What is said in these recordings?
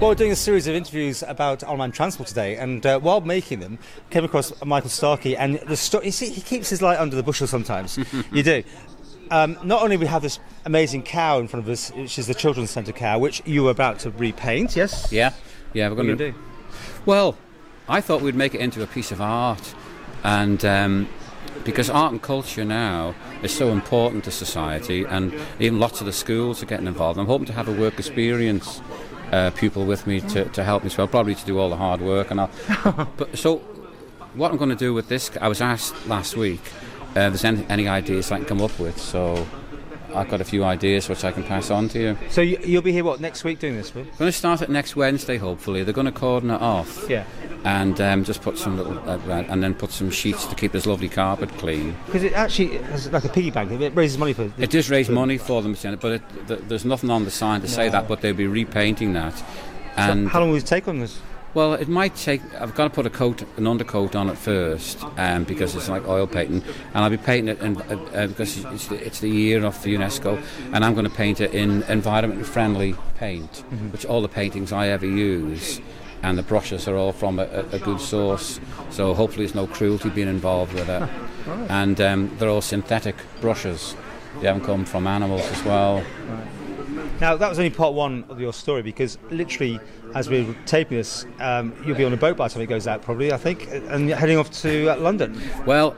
Well, we're doing a series of interviews about online transport today, and while making them, came across Michael Starkey, and the you see, he keeps his light under the bushel sometimes. You do. Not only we have this amazing cow in front of us, which is the Children's Centre cow, which you were about to repaint, yes? Yeah. We're going to do. Well, I thought we'd make it into a piece of art, and because art and culture now is so important to society, and even lots of the schools are getting involved. I'm hoping to have a work experience pupil with me to help me as well, probably to do all the hard work. And so what I'm going to do with this, I was asked last week if there's any ideas I can come up with, so I've got a few ideas which I can pass on to you. So you'll be here, what, next week doing this? I'm going to start it next Wednesday, hopefully. They're going to cordon it off. Yeah. And just put some little, and then put some sheets to keep this lovely carpet clean. Because it actually is like a piggy bank. It raises money for. It does raise money for them, but there's nothing on the sign to say that. But they'll be repainting that. And so how long will it take on this? Well, it might take. I've got to put an undercoat on it first, because it's like oil painting, and I'll be painting it because it's the year of the UNESCO, and I'm going to paint it in environment-friendly paint, which all the paintings I ever use. And the brushes are all from a good source, so hopefully there's no cruelty being involved with it. Right. And they're all synthetic brushes. They haven't come from animals as well. Right. Now, that was only part one of your story, because literally, as we were taping this, you'll be on a boat by the time it goes out, probably, I think, and heading off to London. Well,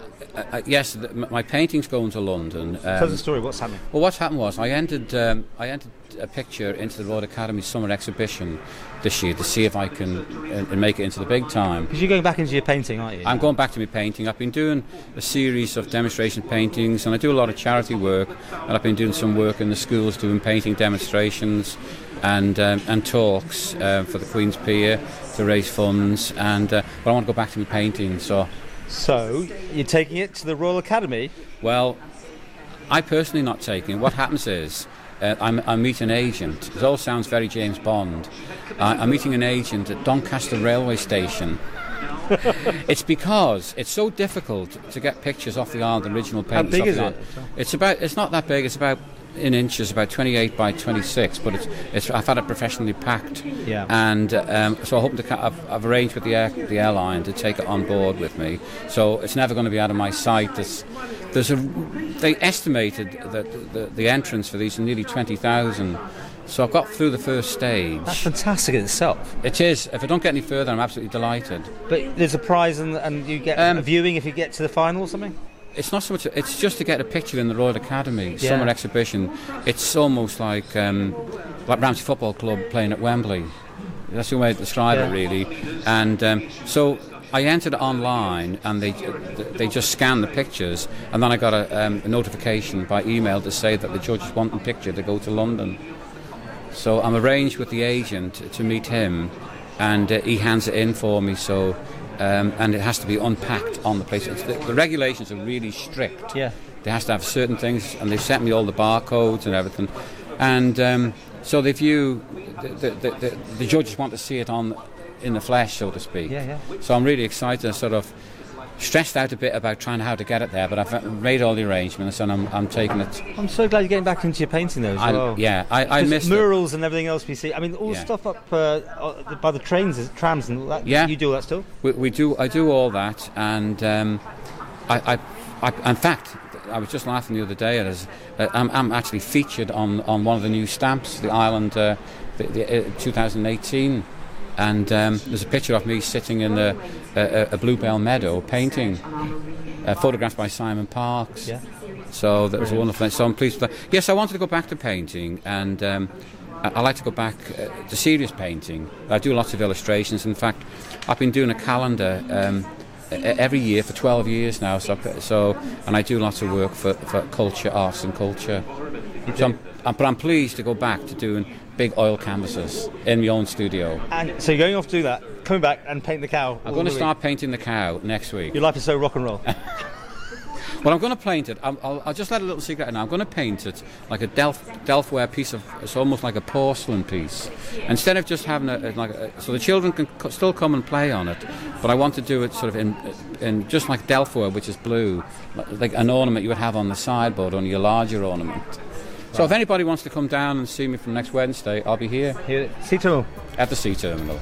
yes, my painting's going to London. Tell us the story. What's happening? Well, what's happened was I entered a picture into the Royal Academy Summer Exhibition this year to see if I can make it into the big time. Because you're going back into your painting, aren't you? I'm going back to my painting. I've been doing a series of demonstration paintings, and I do a lot of charity work, and I've been doing some work in the schools doing painting demonstrations and talks for the Queen's Pier to raise funds, but I want to go back to my painting. So you're taking it to the Royal Academy? Well, I personally not taking it. What happens is I meet an agent. It all sounds very James Bond. I'm meeting an agent at Doncaster railway station. It's because it's so difficult to get pictures off the island, original paintings. How big is it? It's not that big. It's about in inches, about 28 by 26, but I've had it professionally packed. Yeah. And so I hope I've arranged with the airline to take it on board with me. So it's never going to be out of my sight. They estimated that the entrance for these are nearly 20,000. So I've got through the first stage. That's fantastic in itself. It is. If I don't get any further, I'm absolutely delighted. But there's a prize and you get a viewing if you get to the final or something? It's not so much. It's just to get a picture in the Royal Academy Summer Exhibition. It's almost like Ramsey Football Club playing at Wembley. That's the way to describe it, really. And so I entered online, and they just scanned the pictures, and then I got a notification by email to say that the judges want the picture to go to London. So I'm arranged with the agent to meet him, and he hands it in for me. So. And it has to be unpacked on the place. The regulations are really strict. Yeah. They have to have certain things, and they've sent me all the barcodes and everything. And so the judges want to see it in the flesh, so to speak. Yeah. So I'm really excited. I sort of stressed out a bit about trying how to get it there, but I've made all the arrangements, and I'm taking it. I'm so glad you're getting back into your painting, though, as well. Yeah, I missed murals and everything else we see. I mean, all the stuff up by the trams and all that. Yeah. You do all that still? We do. I do all that, and I in fact, I was just laughing the other day at I'm actually featured on one of the new stamps, the Island, the 2018. And there's a picture of me sitting in a bluebell meadow painting, photographed by Simon Parkes. Yeah. So that was wonderful. So I'm pleased with that. Yes, I wanted to go back to painting, and I like to go back to serious painting. I do lots of illustrations. In fact, I've been doing a calendar every year for 12 years now. So and I do lots of work for culture, arts and culture. So but I'm pleased to go back to doing big oil canvases in my own studio. And so you're going off to do that, coming back and paint the cow? I'm going to start painting the cow next week. Your life is so rock and roll. Well, I'm going to paint it. I'll just let a little secret in. I'm going to paint it like a Delftware piece of. It's almost like a porcelain piece. Instead of just having so the children can still come and play on it, but I want to do it sort of in just like Delftware, which is blue, like an ornament you would have on the sideboard, only a larger ornament. So if anybody wants to come down and see me from next Wednesday, I'll be here Sea Terminal. at the Sea Terminal.